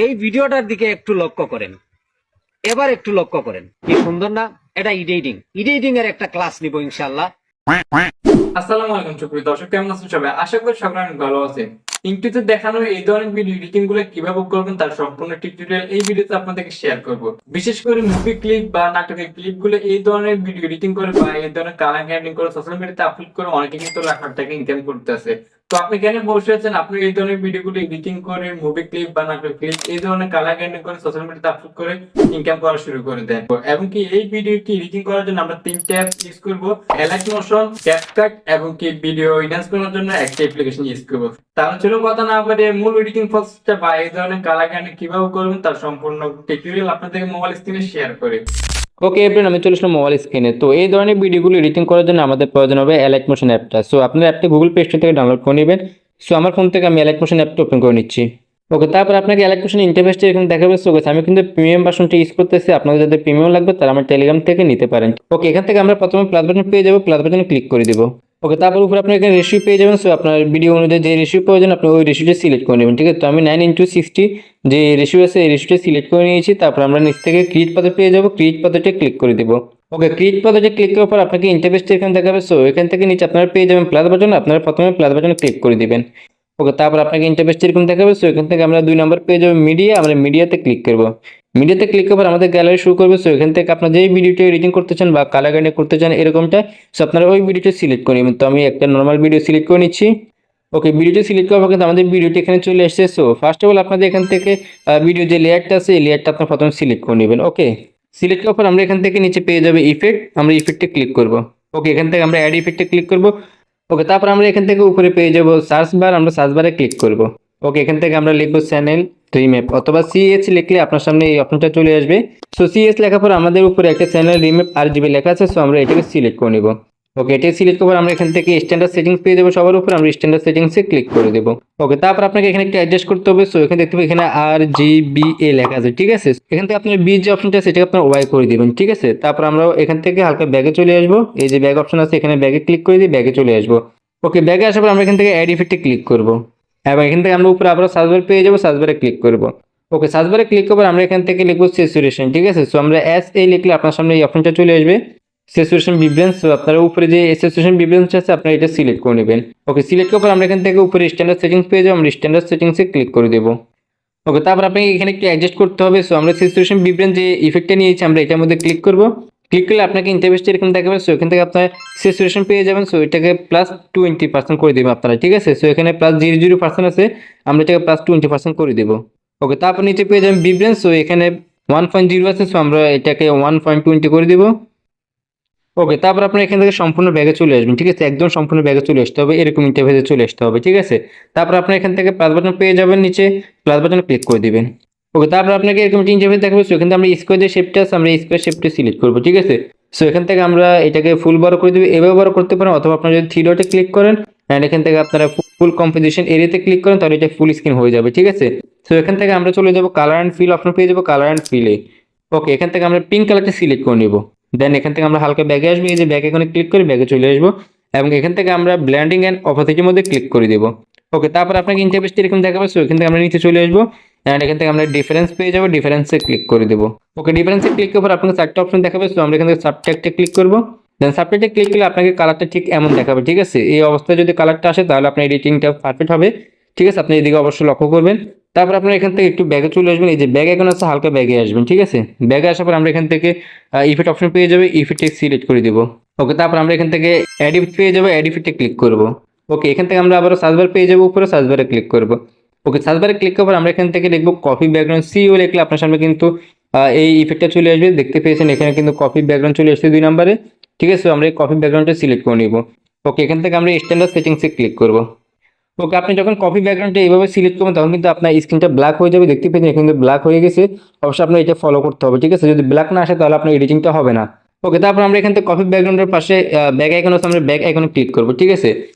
এই ভিডিওটার দিকে একটু লক্ষ্য করেন, এবার একটু লক্ষ্য করেন, কি সুন্দর না? এটা এডিটিং এডিটিং এর একটা ক্লাস নিব ইনশাআল্লাহ। আসসালামু আলাইকুম সুপ্রিয় দর্শক, কেমন আছেন সবাই? আশা করি সকলে অনেক ভালো আছেন। ইন্টুতে দেখানো এই ধরনের ভিডিও এডিটিং গুলো কিভাবে করবেন তার সম্পূর্ণ টিউটোরিয়াল এই ভিডিওতে আপনাদেরকে শেয়ার করব। বিশেষ করে মুভি ক্লিপ বা নাটকের ক্লিপ গুলো এই ধরনের ভিডিও এডিটিং করে বা এই ধরনের কালার গ্রেডিং করে সোশ্যাল মিডিয়াতে আপলোড করে অনেকে কিন্তু লাখ লাখ টাকা ইনকাম করতেছে। তো আপনি কেন বসে আছেন? আপনি এই ধরনের ভিডিও গুলো এডিটিং করে মুভি ক্লিপ বা নাটকের ক্লিপ এই ধরনের কালার গ্রেডিং করে সোশ্যাল মিডিয়াতে আপলোড করে ইনকাম করা শুরু করে দেন। এবং কি এই ভিডিওটি এডিটিং করার জন্য আমরা তিনটা অ্যাপ ইউজ করব: এলাইট মোশন, ক্যাপকাট এবং কি ভিডিও এনহ্যান্স করার জন্য একটা অ্যাপ্লিকেশন ইউজ করব। তাহলে চলো কথা না বলে মূল এডিটিং প্রসেসটা বা এই ধরনের কালার গ্রেডিং কিভাবে করবেন তার সম্পূর্ণ টিউটোরিয়াল আপনাদের মোবাইল স্ক্রিনে শেয়ার করি। ওকে এভরিওয়ান, আমি চলে আসলাম মোবাইল স্ক্রিনে। তো এই ধরনের ভিডিওগুলো এডিটিং করার জন্য আমাদের প্রয়োজন হবে এলাইট মোশন অ্যাপটা। সো আপনার অ্যাপটা গুগল প্লে স্টোর থেকে ডাউনলোড করে নেবেন। সো আমার ফোন থেকে আমি এলাইট মোশন অ্যাপটা ওপেন করে নিচ্ছি। ওকে, তারপর আপনাকে এলাইট মোশন ইন্টারফেসটা এখানে দেখাবে। সো আমি কিন্তু প্রিমিয়াম ভার্সনটা ইউজ করতেছি, আপনাদের যাদের প্রিমিয়াম লাগবে তারা আমার টেলিগ্রাম থেকে নিতে পারেন। ওকে, এখান থেকে আমরা প্রথমে প্লাস বাটন পেয়ে যাবো, প্লাস বাটনে ক্লিক করে দিব। ওকে, তারপর উপরে আপনি এখানে রেশিও পেয়ে যাবেন। সো আপনার ভিডিও অনুযায়ী যে রেশিও প্রয়োজন আপনি ওই রেশিওটা সিলেক্ট করে নেবেন। ঠিক আছে, তো আমি 9:60 যে রেশিও আছে এই রেশিওটা সিলেক্ট করে নিয়েছি। তারপর আমরা নিচ থেকে ক্রিয়েট পাথর পেয়ে যাবো, ক্রিয়েট পাথরটা ক্লিক করে দিব। ওকে, ক্রিয়েট পাথরটা ক্লিক করার পর আপনাকে ইন্টারফেসটা এখানে দেখাবে। সো এখান থেকে নিচে আপনারা পেয়ে যাবেন প্লাস বাটন, আপনারা প্রথমে প্লাস বাটনে ক্লিক করে দিবেন। ওকে, তারপর আপনাকে ইন্টারফেসটা এরকম দেখাবে। সো এখান থেকে আমরা 2 নম্বর পেয়ে যাবো মিডিয়া, আমরা মিডিয়াতে ক্লিক করব। মিডিয়াতে ক্লিক করার পর আমাদের গ্যালারি শুরু করবে। সো এখান থেকে আপনার যেই ভিডিওটা এডিটিং করতে চান বা কালার গ্রেডিং করতে চান এরকমটা, সো আপনারা ওই ভিডিওটা সিলেক্ট করে নেবেন। তো আমি একটা নর্মাল ভিডিও সিলেক্ট করে নিচ্ছি। ওকে, ভিডিওটি সিলেক্ট করার পর কিন্তু আমাদের ভিডিওটি এখানে চলে এসেছে। সো ফার্স্ট অফ অল আপনাদের এখান থেকে ভিডিও যে লেয়ারটা আছে এই লেয়ারটা আপনার প্রথমে সিলেক্ট করে নেবেন। ওকে, সিলেক্ট করার পর আমরা এখান থেকে নিচে পেয়ে যাবে ইফেক্ট, আমরা ইফেক্টে ক্লিক করব। ওকে, এখান থেকে আমরা অ্যাড ইফেক্টে ক্লিক করব। ওকে, তারপর আমরা এখান থেকে উপরে পেয়ে যাব সার্চ বার, আমরা সার্চ বারে ক্লিক করব। ওকে, এখান থেকে আমরা লিখবো চ্যানেল রিমেপ অথবা সিএস লিখলে আপনার সামনে এই অপশনটা চলে আসবে। সো সিএস লেখার পর আমাদের উপরে একটা চ্যানেল রিমেপ RGB লেখা আছে। সো আমরা এটাকে সিলেক্ট করে নিব। ওকে, এটা সিলেক্ট করার পর আমরা এখান থেকে স্ট্যান্ডার্ড সেটিংস পেয়ে যাবো সবার উপর, আমরা স্ট্যান্ডার্ড সেটিংসে ক্লিক করে দেবো। ওকে, তারপর আপনাকে এখানে একটা অ্যাডজাস্ট করতে হবে। সো এখানে দেখতে পাবেন এখানে RGBA লেখা আছে। ঠিক আছে, এখান থেকে আপনার বি যে অপশনটা আছে এটাকে আপনার ওয়াই করে দিবেন। ঠিক আছে, তারপর আমরা এখান থেকে হালকা ব্যাগে চলে আসবো। এই যে ব্যাগ অপশন আছে এখানে ব্যাগে ক্লিক করে দিয়ে ব্যাগে চলে আসবো। ওকে, ব্যাগে আসার পর আমরা এখান থেকে অ্যাড ইফেক্টে ক্লিক করব এবং এখান থেকে আমরা উপরে আবার সার্চ বার পেয়ে যাবো, সার্চ বারে ক্লিক করব। ওকে, সার্চ বারে ক্লিক করার আমরা এখান থেকে লিখবো স্যাচুরেশন। ঠিক আছে, সো আমরা লিখলে আপনার সামনে এই অপশনটা চলে আসবে, স্যাচুরেশন ভিব্রেন্স। সো আপনারা উপরে যে স্যাচুরেশন ভিব্রেন্স আছে আপনারা এটা সিলেক্ট করে নেবেন। ওকে, সিলেক্ট করার পর আমরা এখান থেকে উপরে স্ট্যান্ডার্ড সেটিংস পেয়ে যাবো, আমরা স্ট্যান্ডার্ড সেটিংসে ক্লিক করে দেবো। ওকে, তারপর আপনাকে এখানে একটু অ্যাডজাস্ট করতে হবে। সো আমরা স্যাচুরেশন ভিব্রেন্স যে ইফেক্টটা নিয়েছি আমরা এটার মধ্যে ক্লিক করব। ক্লিক করলে আপনাকে ইন্টারফেসটা এরকম দেখাবে। সো এখান থেকে আপনার স্যাচুরেশন পেয়ে যাবেন। সো এটাকে +20% করে দেবেন আপনারা। ঠিক আছে, সো এখানে +00% আছে, আমরা এটাকে +20% করে দেবো। ওকে, তারপর নিচে পেয়ে যাবেন ভিব্রেন্স। সো এখানে 1.0 আছে, সো আমরা এটাকে 1.20 করে দেবো। ওকে, তারপর আপনার এখান থেকে সম্পূর্ণ ব্যাগে চলে আসবেন। ঠিক আছে, একদম সম্পূর্ণ ব্যাগে চলে আসতে হবে, এরকম ইন্টারফেসে চলে আসতে হবে। ঠিক আছে, তারপর আপনি এখান থেকে প্লাস বাটন পেয়ে যাবেন, নিচে প্লাস বাটনে ক্লিক করে দিবেন। ওকে, তারপর আপনাকে এরকম একটা ইন্টারফেস দেখাবে। সো এখান থেকে আমরা স্কোয়ার যে শেপটা আছে আমরা স্কোয়ার শেপটা সিলেক্ট করবো। ঠিক আছে, সো এখান থেকে আমরা এটাকে ফুল বড় করে দেবো, এভাবে বড় করতে পারেন অথবা আপনারা যদি থ্রি ডটে ক্লিক করেন অ্যান্ড এখান থেকে আপনারা ফুল কম্পোজিশন এরিয়াতে ক্লিক করেন তাহলে এটা ফুল স্ক্রিন হয়ে যাবে। ঠিক আছে, সো এখান থেকে আমরা চলে যাবো কালার অ্যান্ড ফিল অপশন পেয়ে যাবো, কালার অ্যান্ড ফিলে। ওকে, এখান থেকে আমরা পিঙ্ক কালারটা সিলেক্ট করে নিব। দেন এখান থেকে আমরা হালকা ব্যাগে আসবো, এই যে ব্যাগে এখানে ক্লিক করে ব্যাগে চলে আসবো এবং এখান থেকে আমরা ব্ল্যান্ডিং অ্যান্ড অপাসিটির মধ্যে ক্লিক করে দেবো। ওকে, তারপর আপনাকে ইন্টারফেসটা এরকম দেখাবে। সো এখান থেকে আমরা নিচে চলে আসবো অ্যান্ড এখান থেকে আমরা ডিফারেন্স পেয়ে যাবো, ডিফারেন্সে ক্লিক করে দেবো। ওকে, ডিফারেন্সে ক্লিক করার পর আপনাকে 4টা অপশন দেখাবে। সো আমরা এখান থেকে সাবট্রাক্টে ক্লিক করবো। দেন সাবট্রাক্টে ক্লিক করলে আপনাকে কালারটা ঠিক এমন দেখাবে। ঠিক আছে, এই অবস্থায় যদি কালারটা আসে তাহলে আপনার এডিটিংটা পারফেক্ট হবে। ঠিক আছে, আপনি এদিকে অবশ্যই লক্ষ্য করবেন। তারপর আপনারা এখান থেকে একটু ব্যাগে চলে আসবেন, এই যে ব্যাগ এখন আছে হালকা ব্যাগে আসবেন। ঠিক আছে, ব্যাগে আসার পর আমরা এখান থেকে ইফেক্ট অপশন পেয়ে যাবে, ইফেক্টে সিলেক্ট করে দিব। ওকে, তারপর আমরা এখান থেকে অ্যাড ইফেক্ট পেয়ে যাবো, অ্যাড ইফেক্টে ক্লিক করব। ওকে, এখান থেকে আমরা আবারও সার্চ বার পেয়ে যাবো, উপরে সার্চ বারে ক্লিক করব। ওকে, সার্চ বারে ক্লিক করার পর আমরা এখান থেকে লিখবো কপি ব্যাকগ্রাউন্ড সিও লিখলে আপনার সামনে কিন্তু এই ইফেক্টটা চলে আসবে। দেখতে পেয়েছেন এখানে কিন্তু কপি ব্যাকগ্রাউন্ড চলে আসছে 2 নম্বরে। ঠিক আছে, আমরা এই কপি ব্যাকগ্রাউন্ডটা সিলেক্ট করে নিব। ওকে, এখান থেকে আমরা স্ট্যান্ডার্ড সেটিংসে ক্লিক করব। ওকে, আপনি যখন কপি ব্যাকগ্রাউন্ডটা এইভাবে সিলেক্ট করবেন তখন কিন্তু আপনার স্ক্রিনটা ব্ল্যাক হয়ে যাবে। দেখতে পেয়েছেন এখানে ব্ল্যাক হয়ে গেছে, অবশ্যই আপনার এটা ফলো করতে হবে। ঠিক আছে, যদি ব্ল্যাক না আসে তাহলে আপনার এডিটিংটা হবে না। ওকে, তারপর আমরা এখান থেকে কপি ব্যাকগ্রাউন্ডের পাশে ব্যাক আইকন আছে, আমরা ব্যাক আইকনে ক্লিক করব। ঠিক আছে,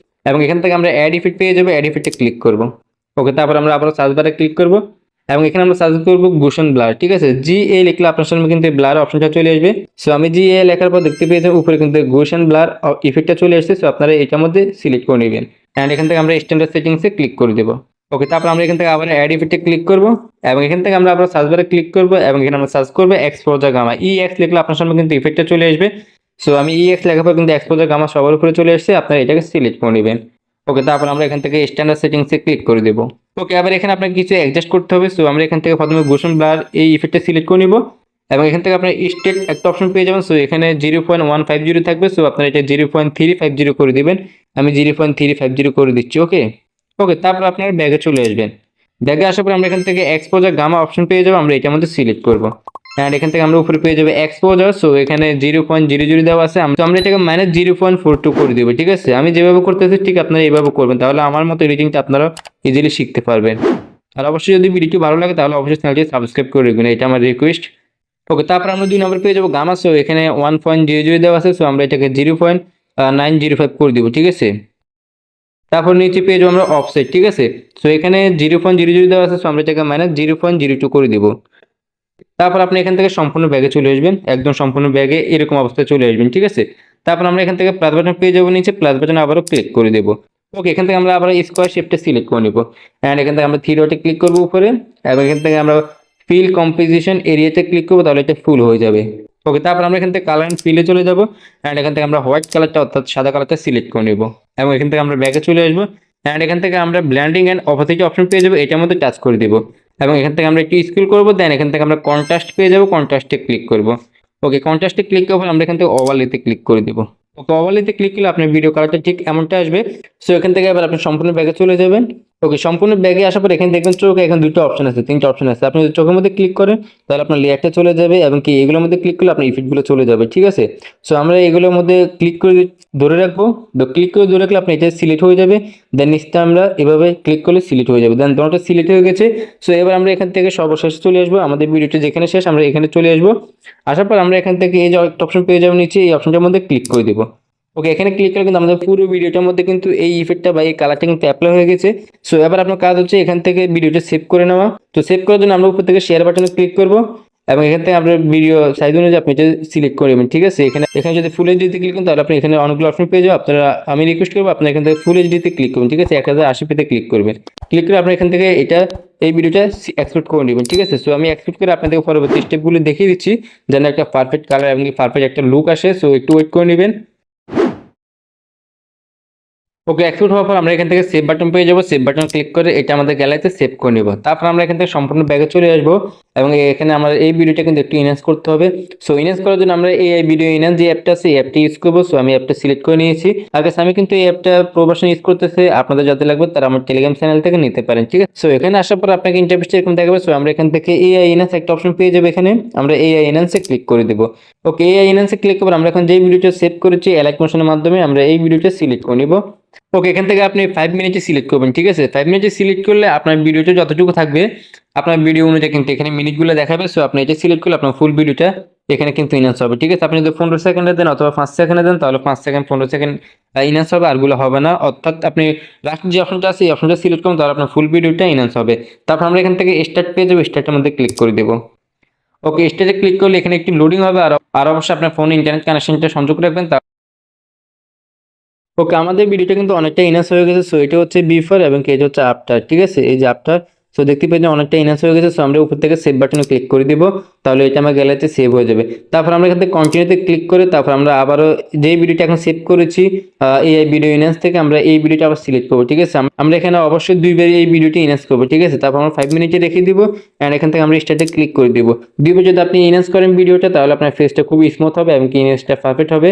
এবং এখান থেকে আমরা অ্যাড ইফেক্ট পেয়ে যাবো, অ্যাড ইফেক্টে ক্লিক করব। ওকে, তারপর আমরা আবার সার্চ বারে ক্লিক করব এবং এখানে আমরা সার্চ করব গোশন ব্লার। ঠিক আছে, GA লিখলে আপনার সামনে কিন্তু ব্লার অপশনটা চলে আসবে। সো আমি GA লেখার পর দেখতে পেয়েছেন উপরে কিন্তু গোশন ব্লার ইফেক্টটা চলে আসছে। সো আপনারা এটার মধ্যে সিলেক্ট করে নেবেন অ্যান্ড এখান থেকে আমরা স্ট্যান্ডার্ড সেটিংসে ক্লিক করে দেবো। ওকে, তারপর আমরা এখান থেকে আবার অ্যাড ইফেক্টে ক্লিক করব এবং এখান থেকে আমরা আবার সার্চ বারে ক্লিক করব এবং এখানে আমরা সার্চ করব এক্সপোজার গামা। EX লিখলে আপনার সামনে কিন্তু ইফেক্টটা চলে আসবে। সো আমি EX লেখার পর কিন্তু এক্সপোজার গামা সবার উপরে চলে আসছে, আপনারা এটাকে সিলেক্ট করে নেবেন। ওকে, তারপর আমরা এখান থেকে স্ট্যান্ডার্ড সেটিংসে ক্লিক করে দেব। ওকে, আবার এখানে আপনাকে কিছু অ্যাডজাস্ট করতে হবে। সো আমরা এখান থেকে প্রথমে গোশন ব্লার এই ইফেক্টটা সিলেক্ট করে নিব এবং এখান থেকে আপনার স্টেট একটা অপশন পেয়ে যাবেন। সো এখানে 0.150 থাকবে, সো আপনারা এটা 0.350 করে দিবেন। আমি 0.350 করে দিচ্ছি। ওকে ওকে, তারপর আপনারা ব্যাগে চলে আসবেন। ব্যাগে আসার পর আমরা এখান থেকে এক্সপোজার গামা অপশন পেয়ে যাবো, আমরা এটার মধ্যে সিলেক্ট করবো। অ্যান্ড এখান থেকে আমরা উপরে পেয়ে যাবো এক্সপোজার। সো এখানে 0.00 দেওয়া আছে, তো আমরা এটাকে -0.42 করে দেবো। ঠিক আছে, আমি যেভাবে করতেছি ঠিক আপনারা এইভাবে করবেন, তাহলে আমার মতো এডিটিংটা আপনারা ইজিলি শিখতে পারবেন। আর অবশ্যই যদি ভিডিওটি ভালো লাগে তাহলে অবশ্যই চ্যানেলটি সাবস্ক্রাইব করে রাখবেন, এটা আমার রিকোয়েস্ট। ওকে, তারপর আমরা 2 নম্বর পেয়ে যাবো গামা। সো এখানে 1.00 দেওয়া আছে, সো আমরা এটাকে 0.905 করে দিব। ঠিক আছে, তারপর নিচে পেয়ে যাবো আমরা অফসেট। ঠিক আছে, সো এখানে 0.00 দেওয়া আছে, সো আমরা এটাকে -0.02 করে দিব। তারপর আপনি এখান থেকে সম্পূর্ণ ব্যাগে চলে আসবেন, একদম সম্পূর্ণ ব্যাগে এরকম অবস্থায় চলে আসবেন। ঠিক আছে, তারপর আমরা এখান থেকে প্লাস বাটন পেয়ে যাবো, নিচে প্লাস বাটন আবারও ক্লিক করে দেবো। ওকে, এখান থেকে আমরা আবার স্কোয়ার শেপটা সিলেক্ট করে নিব অ্যান্ড এখান থেকে আমরা থ্রি ডটে ক্লিক করবো উপরে এবং এখান থেকে আমরা ফিল কম্পোজিশন এরিয়াতে ক্লিক করবো, তাহলে এটা ফুল হয়ে যাবে। ওকে, তারপর আমরা এখান থেকে কালার অ্যান্ড ফিলে চলে যাবো অ্যান্ড এখান থেকে আমরা হোয়াইট কালারটা অর্থাৎ সাদা কালারটা সিলেক্ট করে নিব এবং এখান থেকে আমরা ব্যাগে চলে আসবো অ্যান্ড এখান থেকে আমরা ব্ল্যান্ডিং অ্যান্ড অপোসিটি অপশন পেয়ে যাবো, এটার মধ্যে টাচ করে দিব এবং এখান থেকে আমরা একটু স্ক্রল করবো। দেন এখান থেকে আমরা কন্ট্রাস্ট পেয়ে যাবো, কন্ট্রাস্টে ক্লিক করব। ওকে, কন্ট্রাস্টে ক্লিক করার পর আমরা এখান থেকে ওভারলেতে ক্লিক করে দেবো। ওকে, ওভারলেতে ক্লিক করলে আপনার ভিডিও কালারটা ঠিক এমনটা আসবে। সো এখান থেকে আবার আপনি সম্পূর্ণ ব্যাগে চলে যাবেন। ওকে, সম্পূর্ণ ব্যাগে আসার পর এখানে দেখবেন চোখে এখানে দুটো অপশন আছে, তিনটা অপশন আছে। আপনি যদি চোখের মধ্যে ক্লিক করেন তাহলে আপনার লেয়ারটা চলে যাবে এবং কি এগুলোর মধ্যে ক্লিক করলে আপনার ইফেক্টগুলো চলে যাবে। ঠিক আছে, সো আমরা এগুলোর মধ্যে ক্লিক করে ধরে রাখবো। ক্লিক করে ধরে রাখলে আপনি এটা সিলেক্ট হয়ে যাবে। দেন নিচটা আমরা এভাবে ক্লিক করলে সিলেক্ট হয়ে যাবে। দেন দুটোটা সিলেক্ট হয়ে গেছে। সো এবার আমরা এখান থেকে সর্বশেষে চলে আসবো, আমাদের ভিডিওটি যেখানে শেষ আমরা এখানে চলে আসবো। আসার পর আমরা এখান থেকে এই যে একটা অপশন পেয়ে যাবো নিচে, এই অপশনটার মধ্যে ক্লিক করে দিব। ওকে, এখানে ক্লিক করে কিন্তু আমাদের পুরো ভিডিওটার মধ্যে কিন্তু এই ইফেক্টটা বা এই কালারটা কিন্তু অ্যাপ্লাই হয়ে গেছে। সো এবার আপনার কাজ হচ্ছে এখান থেকে ভিডিওটা সেভ করে নেওয়া। তো সেভ করার জন্য আমরা উপর থেকে শেয়ার বাটনে ক্লিক করব এবং এখান থেকে আপনার ভিডিও সাইজ অনুযায়ী আপনি এটা সিলেক্ট করে নেবেন। ঠিক আছে, এখানে এখানে যদি ফুল এইচডিতে ক্লিক করেন তাহলে আপনি এখানে অনেকগুলো অপশন পেয়ে যাবেন। আপনারা আমি রিকোয়েস্ট করবো আপনার এখান থেকে ফুল এইচডিতে ক্লিক করবেন। ঠিক আছে, 1080p ক্লিক করবেন। ক্লিক করে আপনি এখান থেকে এটা এই ভিডিওটা এক্সপোর্ট করে নেবেন। ঠিক আছে, সো আমি এক্সপোর্ট করে আপনাদেরকে পরবর্তী স্টেপগুলো দেখিয়ে দিচ্ছি যেন একটা পারফেক্ট কালার এবং পারফেক্ট একটা লুক আসে। সো একটু ওয়েট করে নেবেন। ওকে, এক্সপোর্ট হওয়ার পর আমরা এখান থেকে সেভ বাটন পেয়ে যাবো। সেভ বাটন ক্লিক করে এটা আমাদের গ্যালারিতে সেভ করে নিব। তারপর আমরা এখান থেকে সম্পূর্ণ ব্যাগে চলে আসবো এবং এখানে আমরা এই ভিডিওটা কিন্তু একটু ইনহ্যান্স করতে হবে। সো ইনহ্যান্স করার জন্য আমরা এই ভিডিও ইনহ্যান্স যে অ্যাপটা আছে এই অ্যাপটা ইউজ করবো। সো আমি অ্যাপটা সিলেক্ট করে নিয়েছি। আর কাছে আমি কিন্তু এই অ্যাপটা প্রো ভার্সন ইউজ করতেছি, আপনাদের যাতে লাগবে তারা আমার টেলিগ্রাম চ্যানেল থেকে নিতে পারেন। ঠিক আছে, সো এখানে আসার পর আপনাকে ইন্টারফেসটা এরকম দেখাবে। সো আমরা এখান থেকে এআই ইনহ্যান্স একটা অপশন পেয়ে যাবো, এখানে আমরা এআই ইনহ্যান্সে ক্লিক করে দেবো। ওকে, এআই ইনহ্যান্সে ক্লিক করে আমরা এখন যে ভিডিওটা সেভ করেছি এলাইট মোশনের মাধ্যমে আমরা এই ভিডিওটা সিলেক্ট করে নিব। ওকে, এখান থেকে আপনি 5 মিনিটে সিলেক্ট করবেন। ঠিক আছে, 5 মিনিটে সিলেক্ট করলে আপনার ভিডিওটা যতটুকু থাকবে আপনার ভিডিও অনুযায়ী কিন্তু এখানে মিনিটগুলো দেখাবে। সো আপনি এটা সিলেক্ট করলে আপনার ফুল ভিডিওটা এখানে কিন্তু ইনহ্যান্স হবে। ঠিক আছে, আপনি যদি 15 সেকেন্ডে দেন অথবা 5 সেকেন্ডে দেন তাহলে 5 সেকেন্ড 15 সেকেন্ড ইনহ্যান্স হবে, আরগুলো হবে না। অর্থাৎ আপনি লাস্ট যে অপশনটা আছে এই অপশনটা সিলেক্ট করুন, তাহলে আপনার ফুল ভিডিওটা ইনহ্যান্স হবে। তারপর আমরা এখান থেকে স্টার্ট পেয়ে যাবো, স্টার্টের মধ্যে ক্লিক করে দেবো। ওকে, স্টার্টে ক্লিক করলে এখানে একটি লোডিং হবে আর অবশ্যই আপনার ফোনে ইন্টারনেট কানেকশনটা সংযোগ রাখবেন। ওকে, আমাদের ভিডিওটা কিন্তু অনেকটা ইনহ্যান্স হয়ে গেছে। সো এটা হচ্ছে বিফোর এবং এটা হচ্ছে আফটার। ঠিক আছে, এই যে আফটার। সো দেখতে পেয়েছেন অনেকটা ইনহ্যান্স হয়ে গেছে। সো আমরা উপর থেকে সেভ বাটনে ক্লিক করে দিব, তাহলে এটা আমার গ্যালারিতে সেভ হয়ে যাবে। তারপর আমরা এখান থেকে কন্টিনিউতে ক্লিক করে তারপর আমরা আবারও যেই ভিডিওটা এখন সেভ করেছি এই ভিডিও ইনহ্যান্স থেকে আমরা এই ভিডিওটা আবার সিলেক্ট করবো। ঠিক আছে, আমরা এখানে অবশ্যই 2বার এই ভিডিওটি ইনহ্যান্স করবো। ঠিক আছে, তারপর আমরা 5 মিনিটে রেখে দিব অ্যান্ড এখান থেকে আমরা স্টার্টে ক্লিক করে দিব। 2বার যদি আপনি ইনহ্যান্স করেন ভিডিওটা তাহলে আপনার ফেসটা খুবই স্মুথ হবে এবং ইনহ্যান্সটা পারফেক্ট হবে।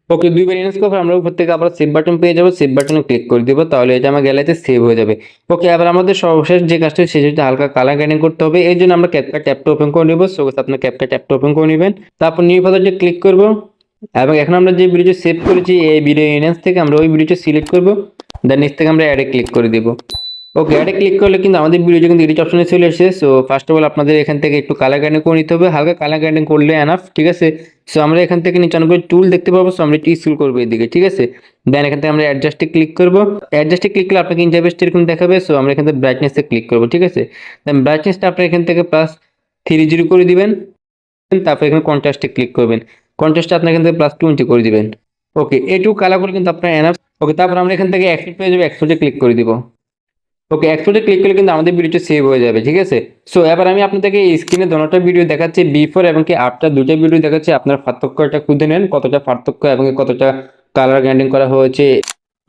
ওকে, 2বার ইনহ্যান্স করার পর আমরা উপর থেকে আবার সেভ বাটন পেয়ে যাবো, সেভ বাটনে ক্লিক করে দিব, তাহলে এটা আমার গ্যালারিতে সেভ হয়ে যাবে। ওকে, আবার আমাদের সর্বশেষ যে কাজটা সেটা হালকা কালার গ্রেডিং করতে হবে। এই জন্য আমরা ক্যাপকাট ট্যাবটা ওপেন করে নেব। সো আপনার ক্যাপকাট ট্যাবটা ওপেন করে নেবেন, তারপর নিউ ফটোতে ক্লিক করব এবং এখন আমরা যে ভিডিওটি সেভ করেছি এই ভিডিও ইনহ্যান্স থেকে আমরা ওই ভিডিওটা সিলেক্ট করব। দেন নিচ থেকে আমরা অ্যাডে ক্লিক করে দিব। ওকে, অ্যাডে ক্লিক করলে কিন্তু আমাদের ভিডিওটা কিন্তু এডিট অপশনে চলে এসেছে। সো ফার্স্ট অফ অল আপনাদের এখান থেকে একটু কালার গ্রেডিং করে নিতে হবে, হালকা কালার গ্রেডিং করলে এনাফ। ঠিক আছে, সো আমরা এখান থেকে নিচে অনেকগুলো টুল দেখতে পাবো। সো আমরা একটু স্ক্রল করবো এদিকে। ঠিক আছে, দেন এখান থেকে আমরা অ্যাডজাস্টে ক্লিক করবো। অ্যাডজাস্টে ক্লিক করলে আপনাকে ইন্টারফেসটা এরকম দেখাবে। সো আমরা এখান থেকে ব্রাইটনেসে ক্লিক করবো। ঠিক আছে, দেন ব্রাইটনেসটা আপনি এখান থেকে +30 করে দিবেন। তারপর এখানে কন্ট্রাস্টে ক্লিক করবেন, কন্ট্রাস্টটা আপনার এখান থেকে +20 করে দিবেন। ওকে, এইটুকু কালার করে কিন্তু আপনার এনাফ। ওকে, তারপর আমরা এখান থেকে এক্সপোর্ট পেয়ে যাবো, এক্সপোর্টে ক্লিক করে দিব। ওকে, এক্সপোর্টে ক্লিক করলে কিন্তু আমাদের ভিডিওটা সেভ হয়ে যাবে, ঠিক আছে। সো এবার আমি আপনাদেরকে এই স্ক্রিনে দোনোটা ভিডিও দেখাচ্ছি, বিফোর এবং কি আফটার দুটো ভিডিও দেখাচ্ছি। আপনার পার্থক্যটা খুঁজে নেন, কতটা পার্থক্য এবং কতটা কালার গ্রেডিং করা হয়েছে।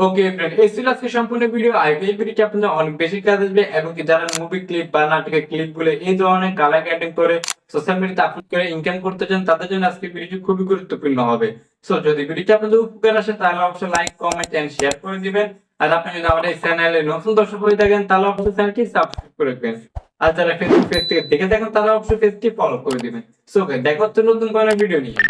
ওকে ফ্রেন্ড, এই ছিল আজকে সম্পূর্ণ ভিডিও। আর এই ভিডিওটি আপনাদের অনেক বেশি কাজে আসবে, এবং কি যারা মুভি ক্লিপ বা নাটকের ক্লিপ গুলো এই ধরনের কালার গ্রেডিং করে সোশ্যাল মিডিয়াতে আপলোড করে ইনকাম করতে চান, তাদের জন্য আজকে ভিডিওটি খুবই গুরুত্বপূর্ণ হবে। সো যদি ভিডিওটি আপনাদের উপকার আসে তাহলে অবশ্যই লাইক, কমেন্ট এন্ড শেয়ার করে দিবেন। আর আপনি যদি আমাদের এই চ্যানেলে নতুন দর্শক হয়ে থাকেন তাহলে অবশ্যই চ্যানেলটি সাবস্ক্রাইব করে রাখবেন। আর যারা ফেসবুক পেজ থেকে দেখে থাকেন তাহলে অবশ্যই পেজটি ফলো করে দিবেন। সো দেখা হচ্ছে নতুন কোনো ভিডিও নিয়ে।